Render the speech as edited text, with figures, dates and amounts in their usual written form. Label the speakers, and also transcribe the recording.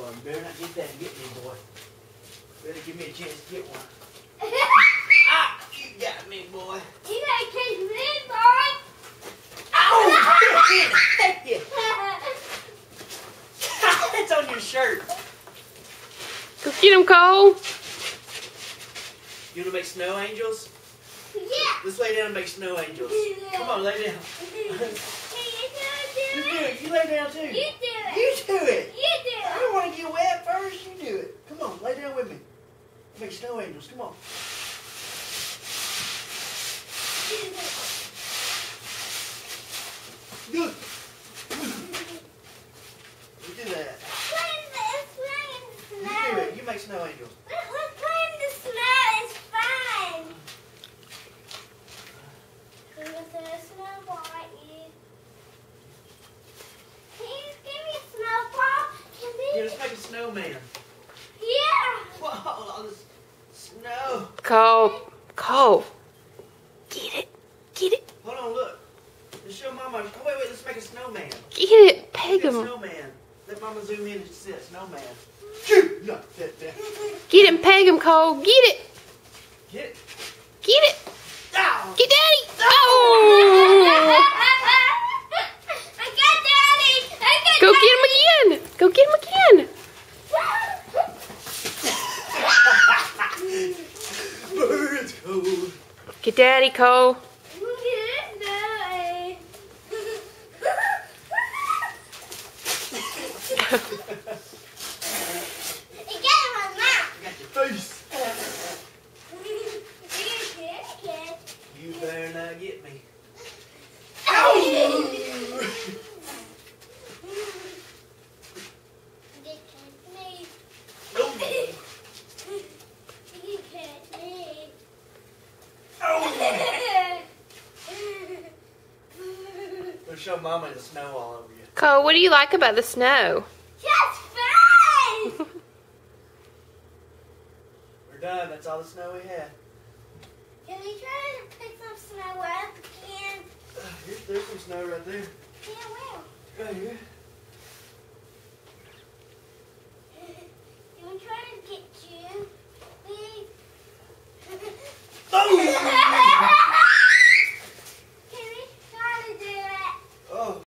Speaker 1: on. You better not get that and get me, boy. Better give me a chance to get one. Ah! You got me, boy.
Speaker 2: You gotta catch me, boy.
Speaker 1: Ow! Yeah. It's on your shirt.
Speaker 3: Go get him, Cole.
Speaker 1: You want to make snow angels?
Speaker 2: Yeah.
Speaker 1: Let's lay down and make snow angels. Come on, lay down. You do it. You lay down too.
Speaker 2: You do it.
Speaker 1: You do it.
Speaker 2: You do
Speaker 1: I don't want to get wet first. You do it. Come on, lay down with me. Make snow angels. Come on. Good. You do that. You do it. You make snow angels.
Speaker 2: Let's play in the snow. It's fun. With a snowball at you. Can you give me a snowball?
Speaker 1: Yeah, let's make a snowman.
Speaker 2: Yeah.
Speaker 1: Whoa, all this snow.
Speaker 3: Cole. Get it. Get it.
Speaker 1: Hold on, look. Let's show Mama. Oh, wait, let's make a snowman.
Speaker 3: Get it. Peg
Speaker 1: Make a
Speaker 3: him.
Speaker 1: snowman. Let Mama zoom in and see that snowman. Shoot! No, that.
Speaker 3: Get him. Peg him, Cole. Get it.
Speaker 1: Get it.
Speaker 3: Get it.
Speaker 1: Ow!
Speaker 3: Get Daddy. Oh.
Speaker 2: I got Daddy. I got
Speaker 3: Go
Speaker 2: Daddy.
Speaker 3: get him again. Go get him again.
Speaker 1: Birds cold.
Speaker 3: Get Daddy, Cole.
Speaker 2: Look at Daddy. You got him on mouth.
Speaker 1: I got your face.
Speaker 2: Kid.
Speaker 1: You better not get me. Oh. We'll show Mama the snow all over you.
Speaker 3: Cole, what do you like about the snow?
Speaker 2: Just fun!
Speaker 1: We're done. That's all the snow we had.
Speaker 2: Can we try to pick some snow up again?
Speaker 1: There's some snow right there.
Speaker 2: Yeah, well.
Speaker 1: Right here.